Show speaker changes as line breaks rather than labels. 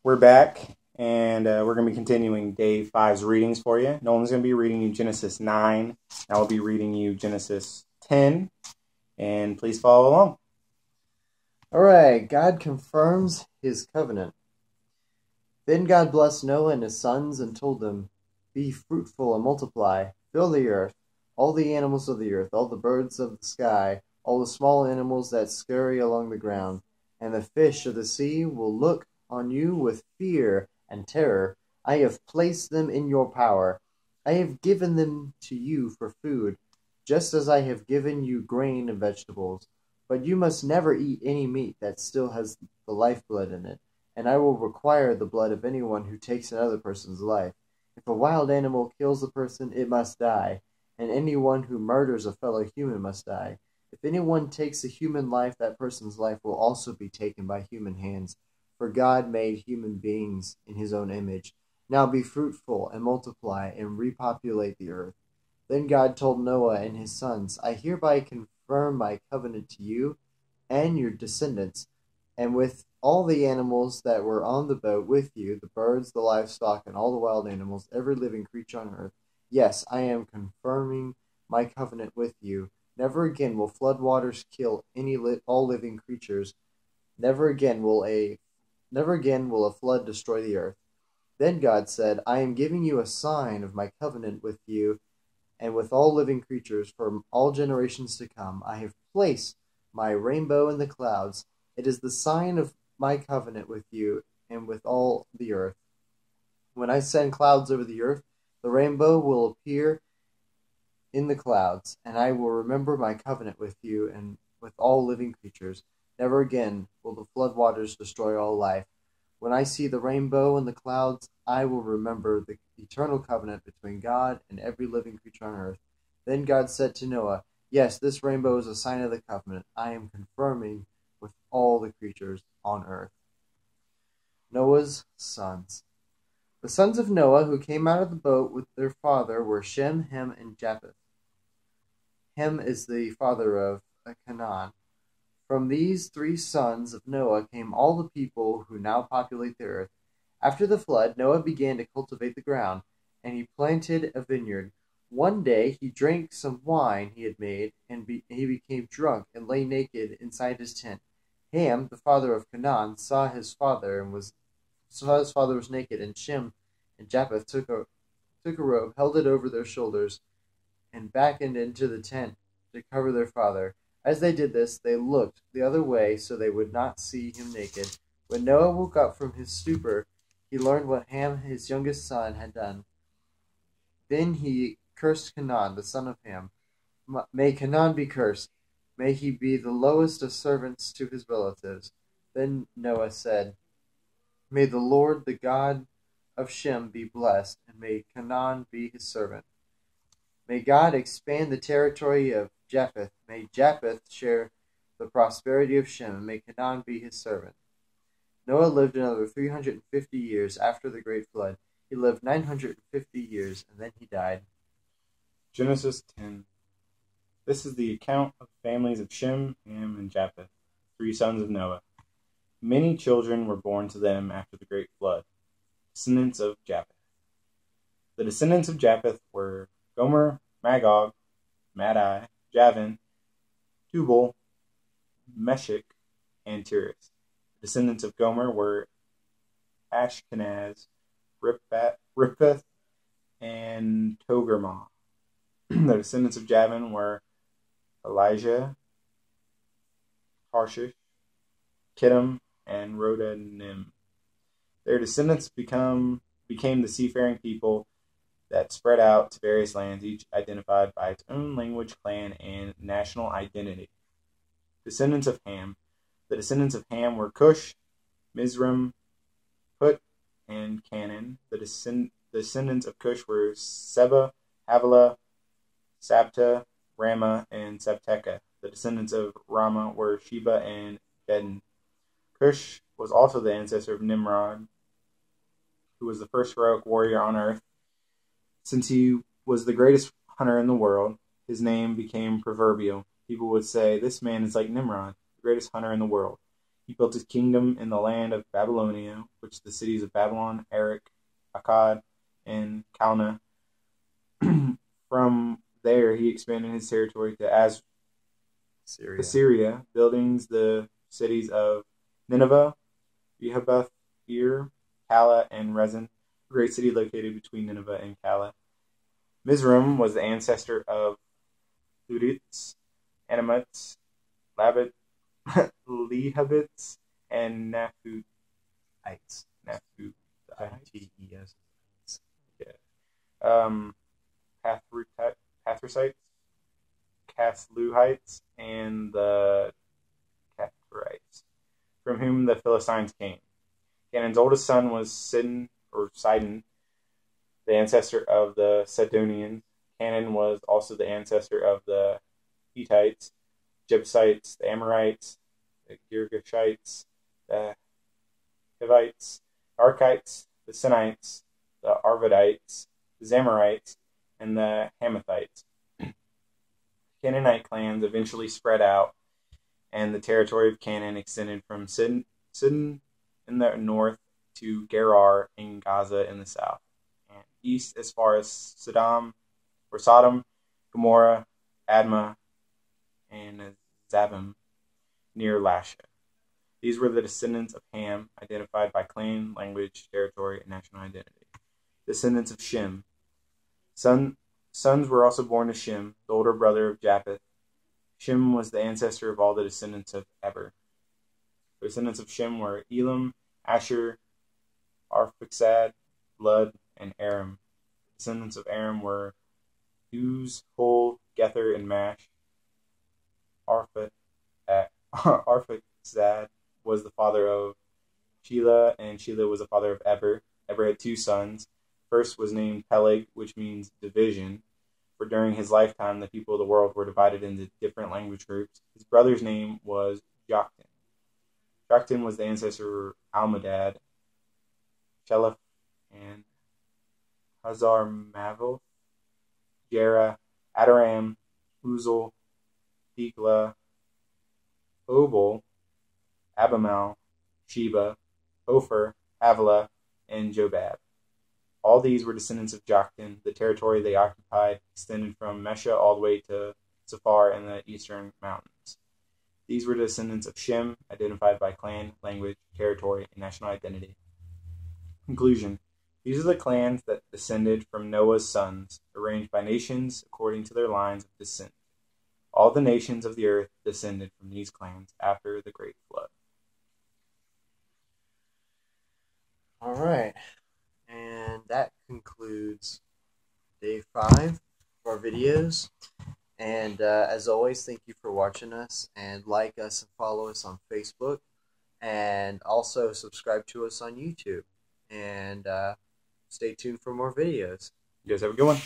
We're back, and we're going to be continuing day 5's readings for you. Nolan's going to be reading you Genesis 9. I'll be reading you Genesis 10, and please follow along.
All right, God confirms his covenant. Then God blessed Noah and his sons and told them, "Be fruitful and multiply, fill the earth, all the animals of the earth, all the birds of the sky, all the small animals that scurry along the ground, and the fish of the sea will look on you with fear and terror. I have placed them in your power. I have given them to you for food, just as I have given you grain and vegetables. But you must never eat any meat that still has the lifeblood in it, and I will require the blood of anyone who takes another person's life. If a wild animal kills a person, it must die, and anyone who murders a fellow human must die. If anyone takes a human life, that person's life will also be taken by human hands. For God made human beings in his own image. Now be fruitful and multiply and repopulate the earth." Then God told Noah and his sons, "I hereby confirm my covenant to you and your descendants, and with all the animals that were on the boat with you, the birds, the livestock, and all the wild animals, every living creature on earth. Yes, I am confirming my covenant with you. Never again will flood waters kill all living creatures. Never again will a flood destroy the earth." Then God said, "I am giving you a sign of my covenant with you and with all living creatures for all generations to come. I have placed my rainbow in the clouds. It is the sign of my covenant with you and with all the earth. When I send clouds over the earth, the rainbow will appear in the clouds, and I will remember my covenant with you and with all living creatures. Never again will the floodwaters destroy all life. When I see the rainbow in the clouds, I will remember the eternal covenant between God and every living creature on earth." Then God said to Noah, "Yes, this rainbow is a sign of the covenant I am confirming with all the creatures on earth." Noah's sons. The sons of Noah who came out of the boat with their father were Shem, Ham, and Japheth. Ham is the father of Canaan. From these three sons of Noah came all the people who now populate the earth. After the flood, Noah began to cultivate the ground, and he planted a vineyard. One day he drank some wine he had made, and he became drunk and lay naked inside his tent. Ham, the father of Canaan, saw his father was naked, and Shem and Japheth took a robe, held it over their shoulders, and backed into the tent to cover their father. As they did this, they looked the other way so they would not see him naked. When Noah woke up from his stupor, he learned what Ham, his youngest son, had done. Then he cursed Canaan, the son of Ham. "May Canaan be cursed. May he be the lowest of servants to his relatives." Then Noah said, "May the Lord, the God of Shem, be blessed, and may Canaan be his servant. May God expand the territory of Japheth. May Japheth share the prosperity of Shem, and may Canaan be his servant." Noah lived another 350 years after the great flood. He lived 950 years, and then he died.
Genesis 10. This is the account of the families of Shem, Ham, and Japheth, three sons of Noah. Many children were born to them after the great flood, descendants of Japheth. The descendants of Japheth were Gomer, Magog, Madai, Javan, Tubal, Meshech, and Tiras. The descendants of Gomer were Ashkenaz, Riphath, and Togarmah. The descendants of Javan were Elijah, Tarshish, Kittim, and Rodanim. Their descendants became the seafaring people that spread out to various lands, each identified by its own language, clan, and national identity. Descendants of Ham. The descendants of Ham were Cush, Mizraim, Put, and Canaan. The descendants of Cush were Seba, Havilah, Sabta, Ramah, and Sabteka. The descendants of Ramah were Sheba and Dedan. Cush was also the ancestor of Nimrod, who was the first heroic warrior on earth. Since he was the greatest hunter in the world, his name became proverbial. People would say, "This man is like Nimrod, the greatest hunter in the world." He built his kingdom in the land of Babylonia, which the cities of Babylon, Erech, Akkad, and Calneh. From there, he expanded his territory to Assyria, building the cities of Nineveh, Rehoboth, Ir, Calah, and Rezin, a great city located between Nineveh and Calah. Mizraim was the ancestor of Ludites, Anamites, Lehabites, and
Heights.
Naphtalites.
I-T-E-S.
Yeah. Pathrusites, Casluhites, and the Caphtorites, from whom the Philistines came. Canaan's oldest son was Sidon, the ancestor of the Sidonians. Canaan was also the ancestor of the Hittites, Jebusites, the Amorites, the Girgashites, the Hivites, the Arkites, the Sinites, the Arvadites, the Zamorites, and the Hamathites. Canaanite clans eventually spread out, and the territory of Canaan extended from Sidon in the north to Gerar in Gaza in the south, and east as far as Sodom, Gomorrah, Admah, and Zabim near Lasha. These were the descendants of Ham, identified by clan, language, territory, and national identity. Descendants of Shem. Sons were also born to Shem, the older brother of Japheth. Shem was the ancestor of all the descendants of Eber. The descendants of Shem were Elam, Asher, Arphaxad, Lud, and Aram. The descendants of Aram were Uz, Hul, Gether, and Mash. Arphaxad was the father of Shelah, and Shelah was the father of Eber. Eber had two sons. First was named Peleg, which means division, for during his lifetime the people of the world were divided into different language groups. His brother's name was Joktan. Joktan was the ancestor of Almodad, Sheleph, and Hazarmaveth, Jerah, Adoram, Uzal, Thekla, Obal, Abimal, Sheba, Ophir, Havilah, and Jobab. All these were descendants of Joktan. The territory they occupied extended from Mesha all the way to Safar in the eastern mountains. These were descendants of Shem, identified by clan, language, territory, and national identity. Conclusion. These are the clans that descended from Noah's sons, arranged by nations according to their lines of descent. All the nations of the earth descended from these clans after the great flood.
All right. And that concludes day 5 of our videos. And as always, thank you for watching us. And like us and follow us on Facebook. And also subscribe to us on YouTube. And stay tuned for more videos.
You guys have a good one.